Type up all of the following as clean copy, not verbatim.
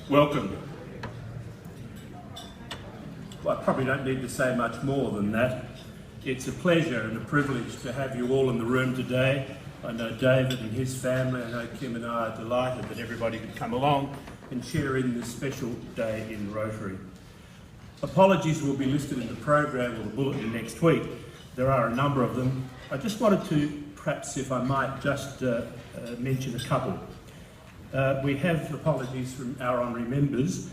Welcome. Well, I probably don't need to say much more than that. It's a pleasure and a privilege to have you all in the room today. I know David and his family, I know Kim and I are delighted that everybody could come along and share in this special day in Rotary. Apologies will be listed in the program or the bulletin next week. There are a number of them. I just wanted to, perhaps if I might, just mention a couple. We have apologies from our honorary members.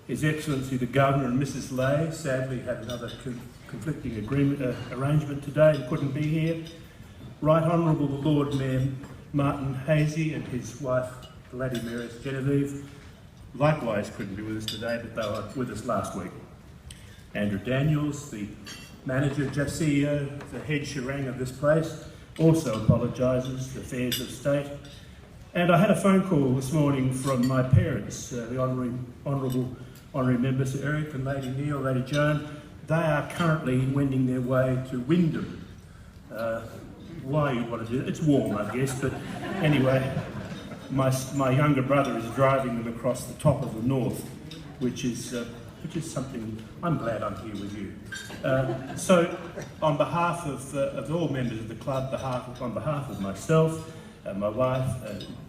His Excellency the Governor and Mrs Lay sadly had another conflicting arrangement today and couldn't be here. Right Honourable the Lord Mayor Martin Hazy and his wife the Lady Mayoress Genevieve likewise couldn't be with us today, but they were with us last week. Andrew Daniels, the manager, CEO, the head shirang of this place, also apologises, the affairs of state. And I had a phone call this morning from my parents, the honorary members, Sir Eric and Lady Neal, Lady Joan. They are currently wending their way to Wyndham. Why you want to do it? It's warm, I guess, but anyway, my younger brother is driving them across the top of the north, which is something. I'm glad I'm here with you. So, on behalf of all members of the club, on behalf of myself, my wife,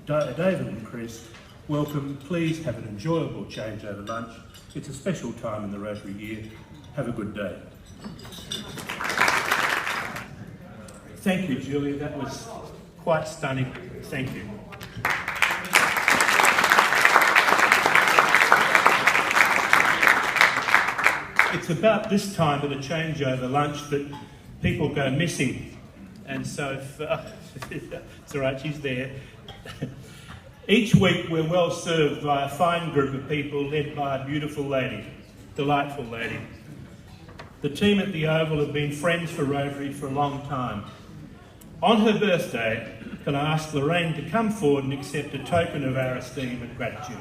David and Chris, welcome. Please have an enjoyable changeover lunch. It's a special time in the Rotary year. Have a good day. Thank you, Julia. That was quite stunning. Thank you. It's about this time at a changeover lunch that people go missing. And so, it's all right, she's there. Each week we're well served by a fine group of people led by a beautiful lady, delightful lady. The team at the Oval have been friends for Rotary for a long time. On her birthday, can I ask Lorraine to come forward and accept a token of our esteem and gratitude?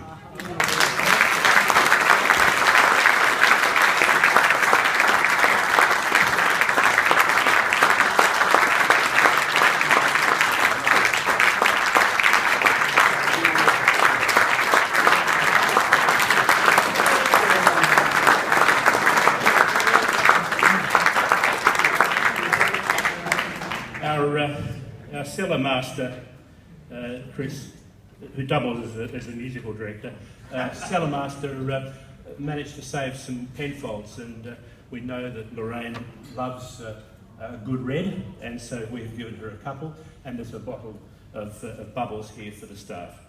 Our cellar master, Chris, who doubles as a musical director, cellar master managed to save some Penfolds, and we know that Lorraine loves a good red, and so we've given her a couple, and there's a bottle of bubbles here for the staff.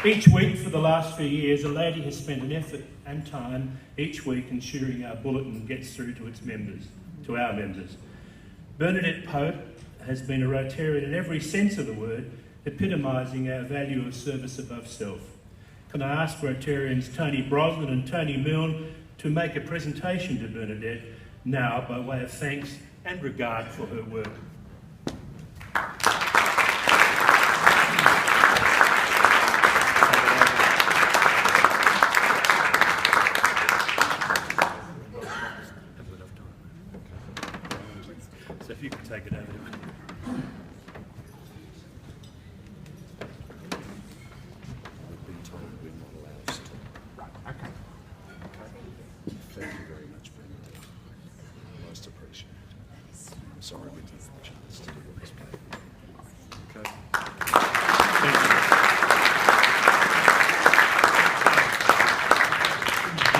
Each week for the last few years, a lady has spent an effort and time each week ensuring our bulletin gets through to its members, to our members. Bernadette Pope has been a Rotarian in every sense of the word, epitomising our value of service above self. Can I ask Rotarians Tony Brosnan and Tony Milne to make a presentation to Bernadette now by way of thanks and regard for her work. So if you could take it over. We've been told we're not allowed to. Right, okay. Okay. Thank you very much, Ben. Most appreciated. I'm sorry we didn't have a chance to do what was planned. Okay. Thank you.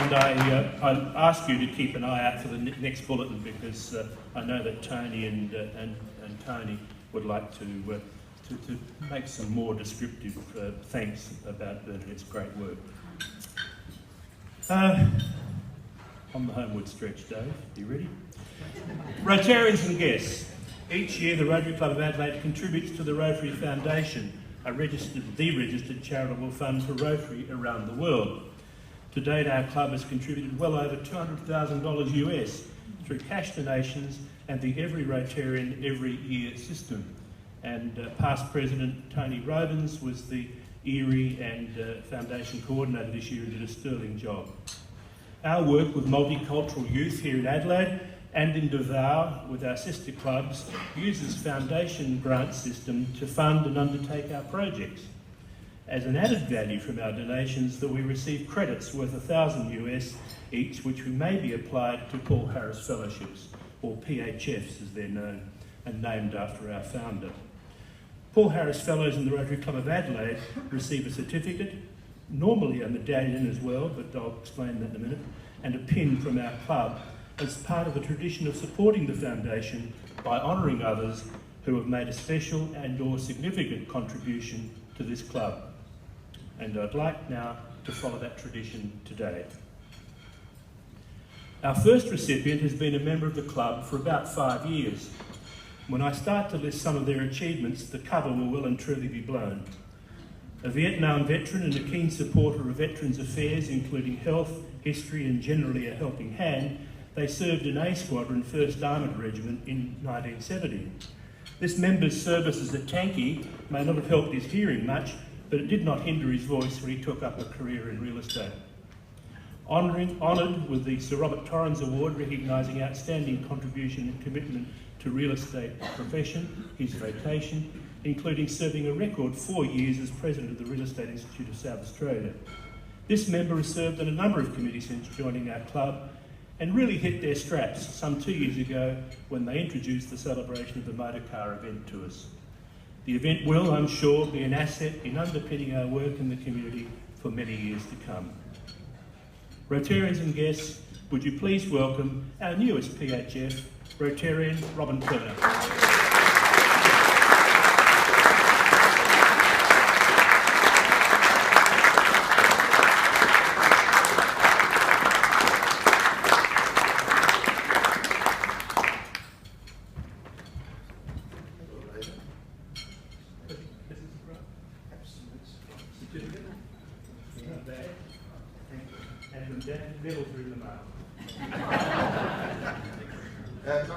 And I ask you to keep an eye out for the next bulletin, because I know that Tony and Tony would like to make some more descriptive thanks about Bernadette's great work. On the homeward stretch, Dave, you ready? Rotarians and guests. Each year the Rotary Club of Adelaide contributes to the Rotary Foundation, a deregistered charitable fund for Rotary around the world. To date, our club has contributed well over $200,000 US through cash donations and the Every Rotarian Every Year system. And past President Tony Robins was the Erie and Foundation coordinator this year and did a sterling job. Our work with multicultural youth here in Adelaide and in Davao, with our sister clubs, uses foundation grant system to fund and undertake our projects. As an added value from our donations, that we receive credits worth $1,000 each, which may be applied to Paul Harris Fellowships, or PHFs as they're known, and named after our founder. Paul Harris Fellows in the Rotary Club of Adelaide receive a certificate, normally a medallion as well, but I'll explain that in a minute, and a pin from our club as part of a tradition of supporting the foundation by honouring others who have made a special and or significant contribution to this club. And I'd like now to follow that tradition today. Our first recipient has been a member of the club for about 5 years. When I start to list some of their achievements, the cover will well and truly be blown. A Vietnam veteran and a keen supporter of Veterans Affairs, including health, history and generally a helping hand, they served in A Squadron, 1st Armoured Regiment in 1970. This member's service as a tankie may not have helped his hearing much, but it did not hinder his voice when he took up a career in real estate. Honoured with the Sir Robert Torrens Award, recognising outstanding contribution and commitment to real estate profession, his vocation, including serving a record 4 years as President of the Real Estate Institute of South Australia. This member has served on a number of committees since joining our club and really hit their straps some 2 years ago when they introduced the celebration of the motor car event to us. The event will, I'm sure, be an asset in underpinning our work in the community for many years to come. Rotarians and guests, would you please welcome our newest PHF, Rotarian Robin Turner.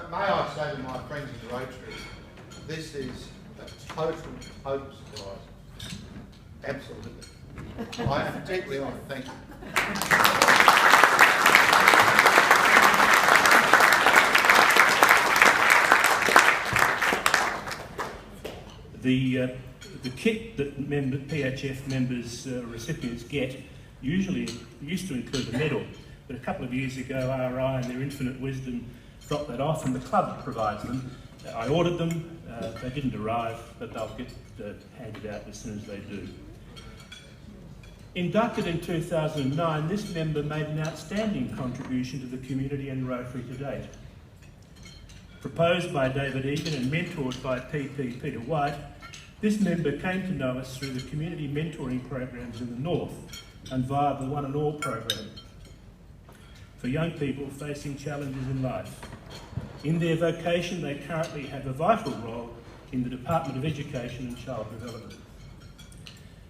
May I say to my friends in the Rotary, this is a total surprise. Absolutely. I am deeply honoured. Thank you. The kit that PHF members, recipients get, usually used to include a medal, but a couple of years ago RI in their infinite wisdom dropped that off and the club provides them. I ordered them, they didn't arrive, but they'll get handed out as soon as they do. Inducted in 2009, this member made an outstanding contribution to the community and Rotary to date. Proposed by David Egan and mentored by PP Peter White, this member came to know us through the community mentoring programs in the North and via the One and All program for young people facing challenges in life. In their vocation, they currently have a vital role in the Department of Education and Child Development.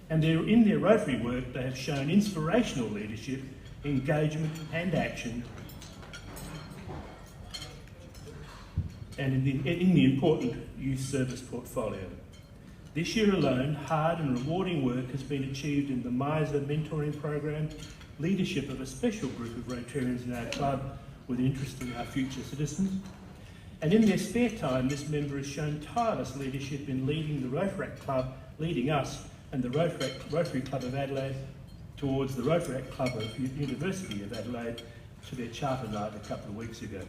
And in their Rotary work, they have shown inspirational leadership, engagement and action, and in the important youth service portfolio. This year alone, hard and rewarding work has been achieved in the MISA mentoring program, leadership of a special group of Rotarians in our club with interest in our future citizens. And in their spare time, this member has shown tireless leadership in leading the Rotaract Club, leading us and the Rotary Club of Adelaide towards the Rotaract Club of University of Adelaide to their charter night a couple of weeks ago.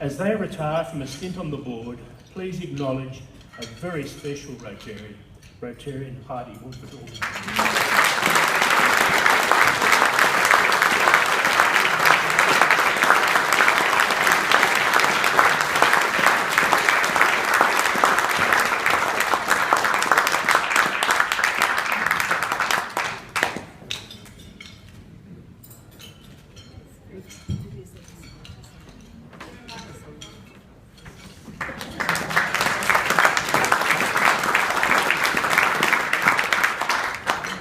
As they retire from a stint on the board, please acknowledge a very special Rotarian Heidi Woodford.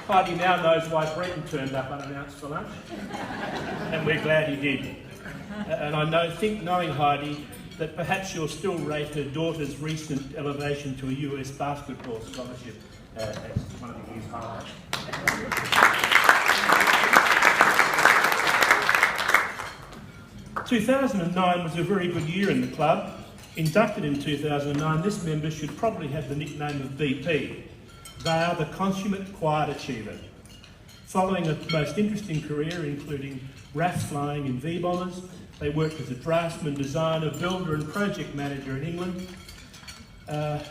Heidi now knows why Brenton turned up unannounced for lunch, and we're glad he did. And I knowing Heidi, that perhaps you'll still rate her daughter's recent elevation to a US basketball scholarship as one of the year's highlights. 2009 was a very good year in the club. Inducted in 2009, this member should probably have the nickname of BP. They are the consummate quiet achiever. Following a most interesting career, including RAF flying in V-bombers, they worked as a draftsman, designer, builder and project manager in England, and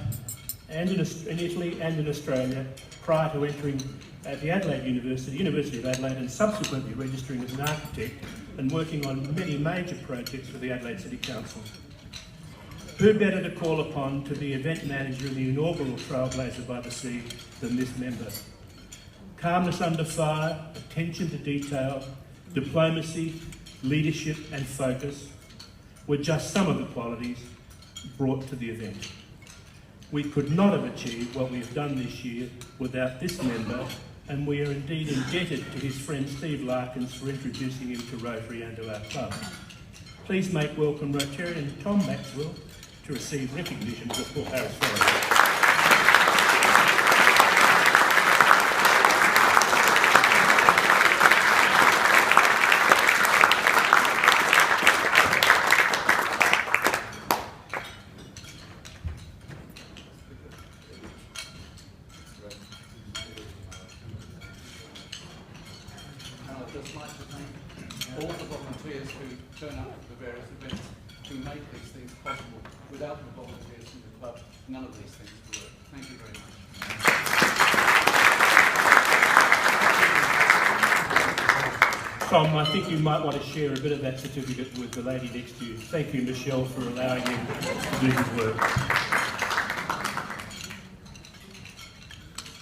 in Italy and in Australia, prior to entering at the University of Adelaide, and subsequently registering as an architect and working on many major projects for the Adelaide City Council. Who better to call upon to be event manager in the inaugural Trailblazer by the Sea than this member? Calmness under fire, attention to detail, diplomacy, leadership and focus were just some of the qualities brought to the event. We could not have achieved what we have done this year without this member, and we are indeed indebted to his friend Steve Larkins for introducing him to Rotary and to our club. Please make welcome Rotarian Tom Maxwell to receive recognition for Port Harris Fellow. I'd just like to thank all the volunteers who turn up at the various events to make these things possible. Without the volunteers from the club, none of these things would work. Thank you very much. Tom, I think you might want to share a bit of that certificate with the lady next to you. Thank you, Michelle, for allowing him to do his work.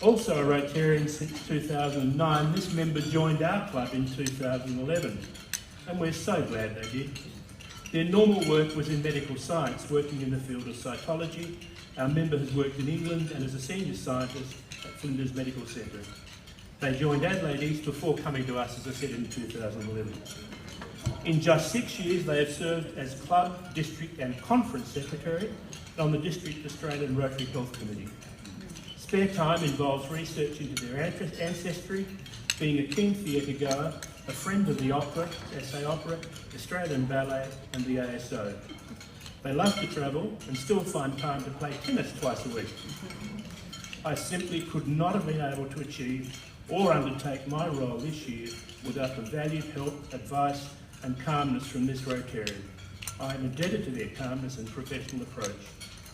Also a Rotarian since 2009, this member joined our club in 2011, and we're so glad they did. Their normal work was in medical science, working in the field of cytology. Our member has worked in England and is a senior scientist at Flinders Medical Centre. They joined Adelaide East before coming to us, as I said, in 2011. In just 6 years, they have served as club, district and conference secretary on the District Australian Rotary Health Committee. Spare time involves research into their ancestry, being a keen theatre goer, a friend of the opera, SA Opera, Australian Ballet and the ASO. They love to travel and still find time to play tennis twice a week. I simply could not have been able to achieve or undertake my role this year without the valued help, advice and calmness from this Rotarian. I am indebted to their calmness and professional approach.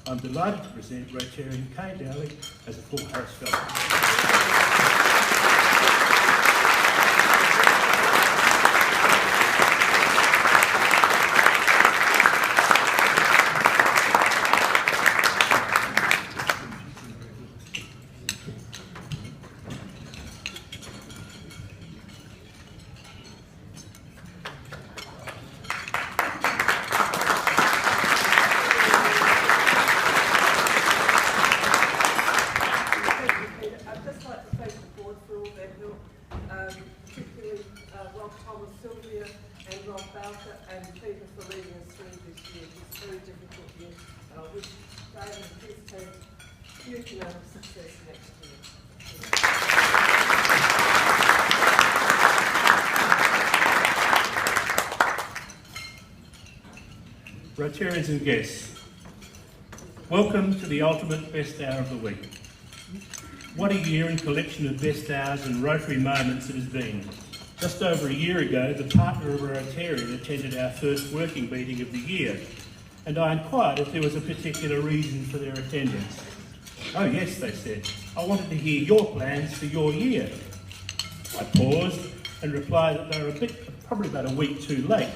I'm delighted to present Rotarian Kay Dowling as a Port Harris Fellow. And Peter for leading us through this year. It's a very difficult year, and I wish David and his team huge amount of success next year. Rotarians and guests, welcome to the ultimate best hour of the week. What a year and collection of best hours and Rotary moments it has been. Just over a year ago, the partner of a Rotarian attended our first working meeting of the year, and I inquired if there was a particular reason for their attendance. Oh yes, they said, I wanted to hear your plans for your year. I paused and replied that they were probably about a week too late,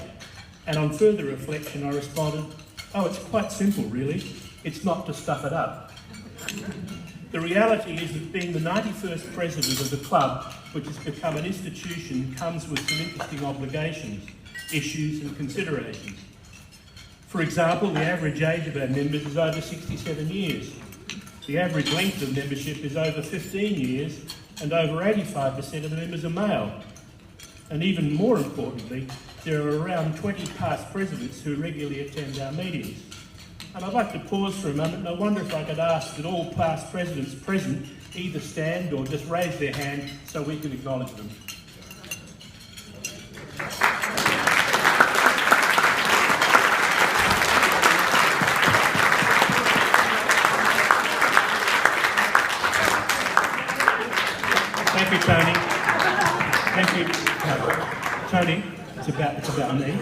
and on further reflection I responded, oh, it's quite simple really, it's not to stuff it up. The reality is that being the 91st president of the club, which has become an institution, comes with some interesting obligations, issues and considerations. For example, the average age of our members is over 67 years. The average length of membership is over 15 years, and over 85% of the members are male. And even more importantly, there are around 20 past presidents who regularly attend our meetings. And I'd like to pause for a moment, and I wonder if I could ask that all past presidents present either stand or just raise their hand so we can acknowledge them. Thank you, Tony. Thank you. Tony, it's about me.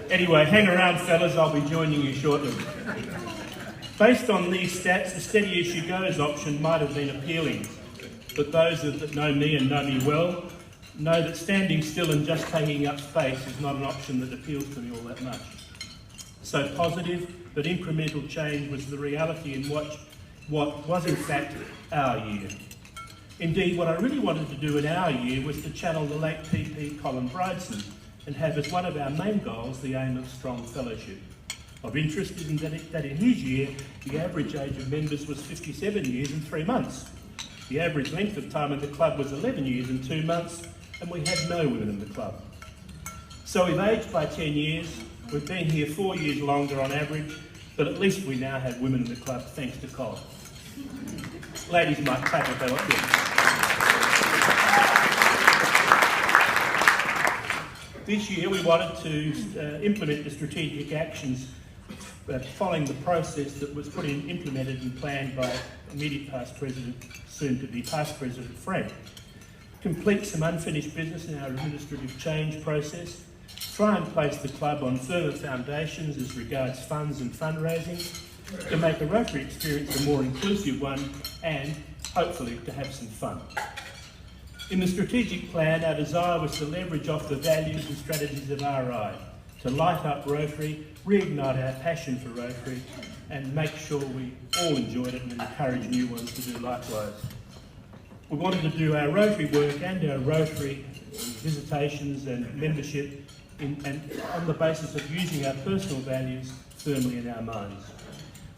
Anyway, hang around, fellas. I'll be joining you shortly. Based on these stats, the steady as she goes option might have been appealing, but those that know me and know me well know that standing still and just taking up space is not an option that appeals to me all that much. So positive but incremental change was the reality in what was in fact our year. Indeed, what I really wanted to do in our year was to channel the late PP Colin Bryson and have as one of our main goals the aim of strong fellowship. Of interest is that in his year, the average age of members was 57 years and 3 months. The average length of time in the club was 11 years and 2 months, and we had no women in the club. So we've aged by 10 years, we've been here 4 years longer on average, but at least we now have women in the club thanks to Colin. Ladies might clap if they want to. This year we wanted to implement the strategic actions following the process that was implemented and planned by immediate past President, soon to be past President Frank. Complete some unfinished business in our administrative change process, try and place the club on further foundations as regards funds and fundraising, to make the Rotary experience a more inclusive one and, hopefully, to have some fun. In the strategic plan, our desire was to leverage off the values and strategies of RI, to light up Rotary, reignite our passion for Rotary, and make sure we all enjoyed it and encourage new ones to do likewise. We wanted to do our Rotary work and our Rotary visitations and membership on the basis of using our personal values firmly in our minds.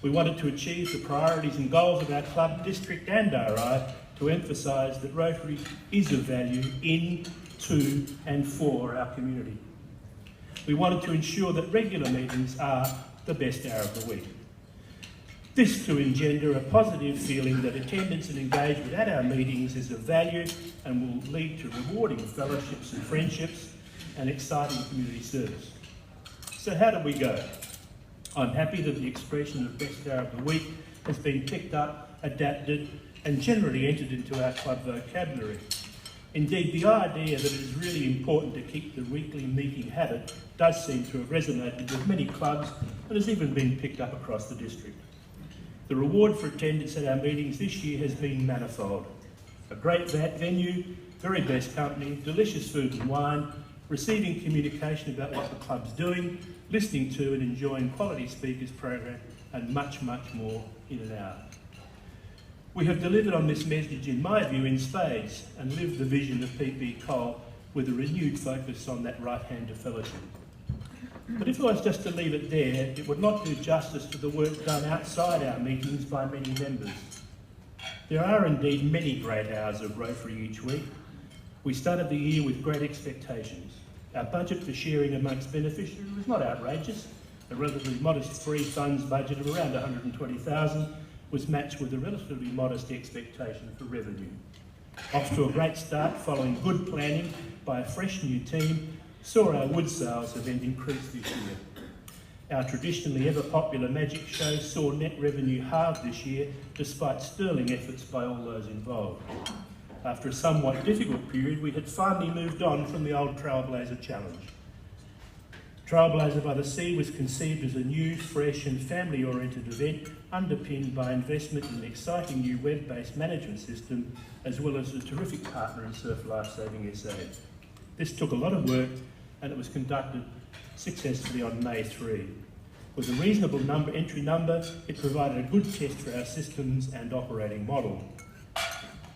We wanted to achieve the priorities and goals of our club, district and RI to emphasise that Rotary is of value in, to and for our community. We wanted to ensure that regular meetings are the best hour of the week. This to engender a positive feeling that attendance and engagement at our meetings is of value and will lead to rewarding fellowships and friendships and exciting community service. So how did we go? I'm happy that the expression of best hour of the week has been picked up, adapted and generally entered into our club vocabulary. Indeed, the idea that it is really important to keep the weekly meeting habit does seem to have resonated with many clubs and has even been picked up across the district. The reward for attendance at our meetings this year has been manifold. A great venue, very best company, delicious food and wine, receiving communication about what the club's doing, listening to and enjoying quality speakers program, and much, much more in an hour. We have delivered on this message, in my view, in spades, and lived the vision of PP Cole with a renewed focus on that right hand of fellowship. But if I was just to leave it there, it would not do justice to the work done outside our meetings by many members. There are indeed many great hours of Rotary each week. We started the year with great expectations. Our budget for sharing amongst beneficiaries was not outrageous. A relatively modest free funds budget of around $120,000 was matched with a relatively modest expectation for revenue. Off to a great start following good planning by a fresh new team, saw our wood sales event increase this year. Our traditionally ever popular magic show saw net revenue halve this year despite sterling efforts by all those involved. After a somewhat difficult period, we had finally moved on from the old Trailblazer Challenge. Trailblazer by the Sea was conceived as a new, fresh and family-oriented event underpinned by investment in an exciting new web-based management system as well as a terrific partner in Surf Lifesaving SA. This took a lot of work and it was conducted successfully on May 3. With a reasonable entry number, it provided a good test for our systems and operating model.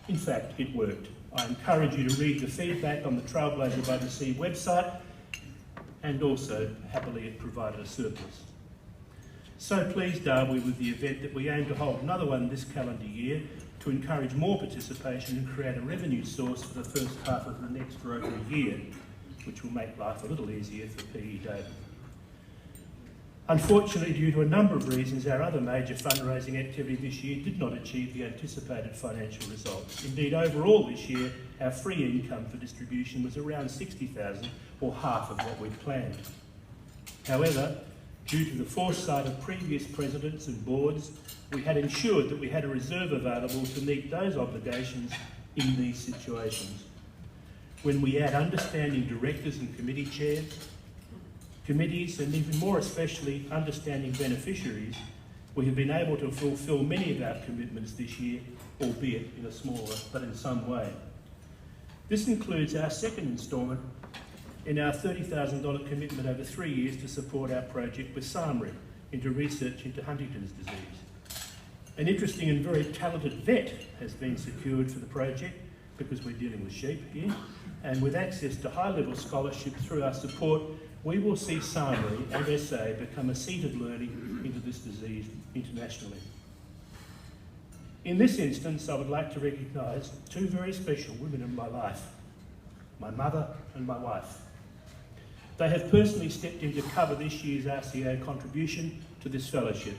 In fact, it worked. I encourage you to read the feedback on the Trailblazer by the Sea website, and also, happily, it provided a surplus. So pleased are we with the event that we aim to hold another one this calendar year to encourage more participation and create a revenue source for the first half of the next Rotary year, which will make life a little easier for PE David. Unfortunately, due to a number of reasons, our other major fundraising activity this year did not achieve the anticipated financial results. Indeed, overall this year, our free income for distribution was around $60,000, or half of what we'd planned. However, Due to the foresight of previous presidents and boards, we had ensured that we had a reserve available to meet those obligations in these situations. When we add understanding directors and committee chairs, committees, and even more especially understanding beneficiaries, we have been able to fulfil many of our commitments this year, albeit in a smaller, but in some way. This includes our second instalment in our $30,000 commitment over 3 years to support our project with SAMRI into research into Huntington's disease. An interesting and very talented vet has been secured for the project because we're dealing with sheep here, and with access to high-level scholarship through our support, we will see SAMRI and SA become a seat of learning into this disease internationally. In this instance, I would like to recognise two very special women in my life, my mother and my wife. They have personally stepped in to cover this year's RCA contribution to this fellowship,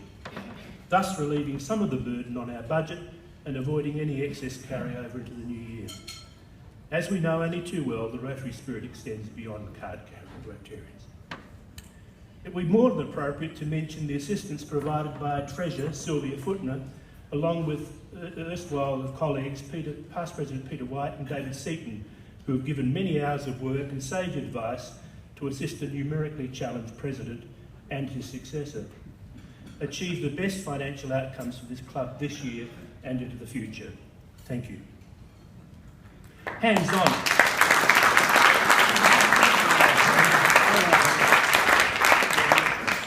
thus relieving some of the burden on our budget and avoiding any excess carryover into the new year. As we know only too well, the Rotary spirit extends beyond card-carrying Rotarians. It would be more than appropriate to mention the assistance provided by our Treasurer, Sylvia Footner, along with erstwhile colleagues, past President Peter White and David Seaton, who have given many hours of work and sage advice to assist a numerically challenged President and his successor achieve the best financial outcomes for this club this year and into the future. Thank you. Hands on.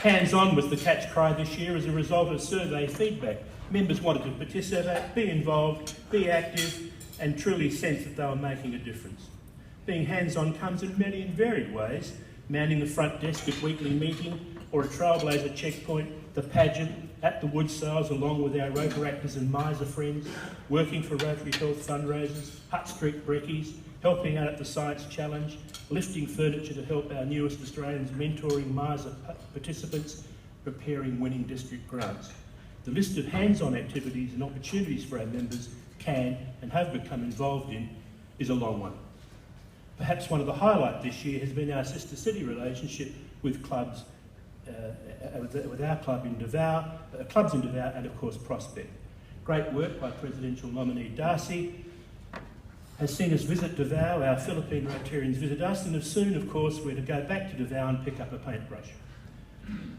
Hands on was the catch cry this year as a result of survey feedback. Members wanted to participate, be involved, be active, and truly sense that they were making a difference. Being hands-on comes in many and varied ways: manning the front desk at weekly meeting, or a Trailblazer checkpoint, the pageant, at the wood sales along with our Rotaractors and Miser friends, working for Rotary Health fundraisers, Hutt Street Brekkies, helping out at the Science Challenge, lifting furniture to help our newest Australians, mentoring Miser participants, preparing winning district grants. The list of hands-on activities and opportunities for our members can and have become involved in is a long one. Perhaps one of the highlights this year has been our sister city relationship with clubs, with our club in Davao, clubs in Davao, and of course Prospect. Great work by Presidential nominee Darcy has seen us visit Davao. Our Philippine Rotarians visit us, and soon, of course, we're to go back to Davao and pick up a paintbrush.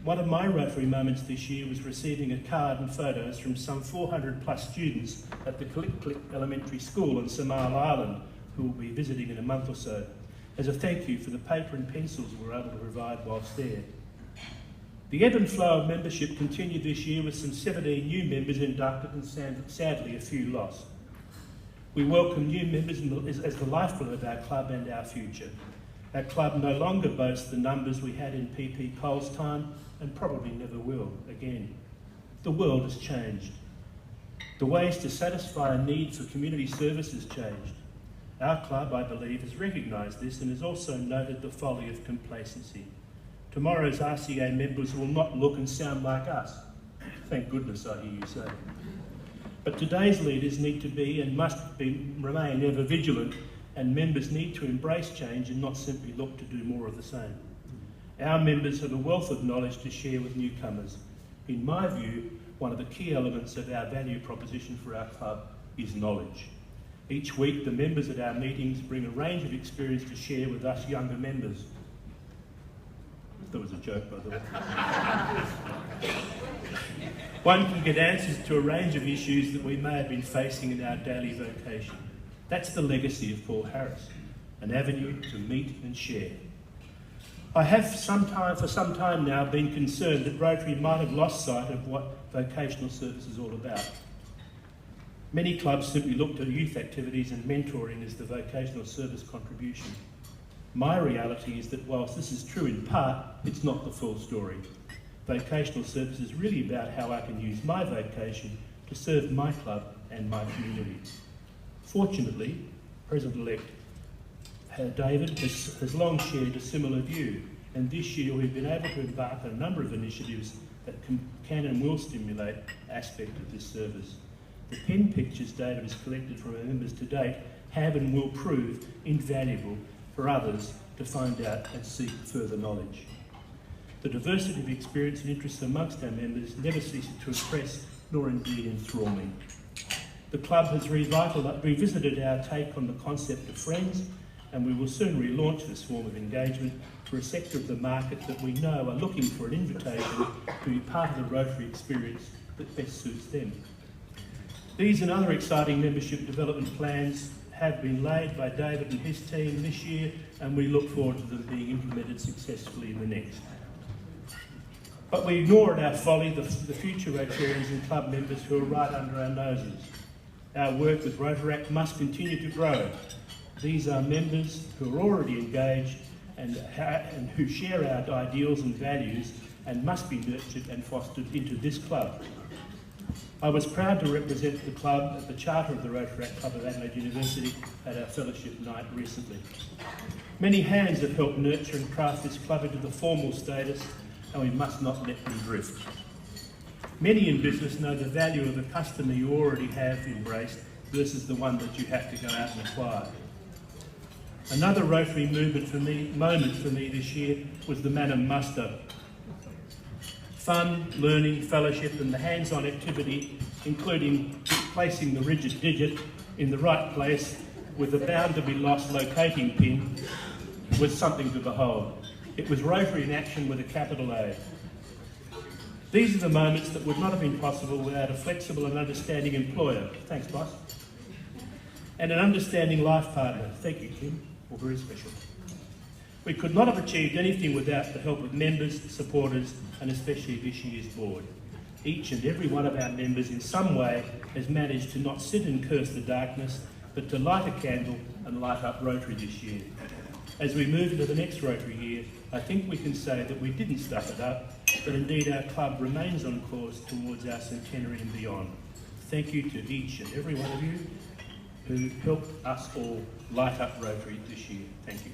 One of my Rotary moments this year was receiving a card and photos from some 400 plus students at the Click Click Elementary School on Samal Island, who will be visiting in a month or so, as a thank you for the paper and pencils we were able to provide whilst there. The ebb and flow of membership continued this year with some 17 new members inducted and sadly a few lost. We welcome new members as the lifeblood of our club and our future. Our club no longer boasts the numbers we had in PP Cole's time and probably never will again. The world has changed. The ways to satisfy a need for community service has changed. Our club, I believe, has recognised this and has also noted the folly of complacency. Tomorrow's RCA members will not look and sound like us. Thank goodness, I hear you say. But today's leaders need to be and must remain ever vigilant, and members need to embrace change and not simply look to do more of the same. Our members have a wealth of knowledge to share with newcomers. In my view, one of the key elements of our value proposition for our club is knowledge. Each week, the members at our meetings bring a range of experience to share with us younger members. That was a joke, by the way. One can get answers to a range of issues that we may have been facing in our daily vocation. That's the legacy of Paul Harris, an avenue to meet and share. I have for some time now been concerned that Rotary might have lost sight of what vocational service is all about. Many clubs simply look to youth activities and mentoring as the vocational service contribution. My reality is that whilst this is true in part, it's not the full story. Vocational service is really about how I can use my vocation to serve my club and my community. Fortunately, President-elect David has long shared a similar view, and this year we've been able to embark on a number of initiatives that can and will stimulate aspects of this service. The pen pictures David has collected from our members to date have and will prove invaluable for others to find out and seek further knowledge. The diversity of experience and interests amongst our members never ceases to impress nor indeed enthrall me. The club has revisited our take on the concept of friends, and we will soon relaunch this form of engagement for a sector of the market that we know are looking for an invitation to be part of the Rotary experience that best suits them. These and other exciting membership development plans have been laid by David and his team this year, and we look forward to them being implemented successfully in the next. But we ignore at our folly the future Rotarians and club members who are right under our noses. Our work with Rotaract must continue to grow. These are members who are already engaged and who share our ideals and values and must be nurtured and fostered into this club. I was proud to represent the club at the charter of the Rotaract Club of Adelaide University at our fellowship night recently. Many hands have helped nurture and craft this club into the formal status, and we must not let them drift. Many in business know the value of a customer you already have embraced versus the one that you have to go out and acquire. Another Rotary moment for me this year was the Manum Muster. Fun, learning, fellowship and the hands-on activity, including placing the rigid digit in the right place with the bound-to-be-lost locating pin, was something to behold. It was Rotary in action with a capital A. These are the moments that would not have been possible without a flexible and understanding employer. Thanks, boss. And an understanding life partner. Thank you, Kim. Well, very special. We could not have achieved anything without the help of members, supporters, and especially this year's board. Each and every one of our members in some way has managed to not sit and curse the darkness, but to light a candle and light up Rotary this year. As we move into the next Rotary year, I think we can say that we didn't stuff it up, but indeed our club remains on course towards our centenary and beyond. Thank you to each and every one of you who helped us all light up Rotary this year. Thank you.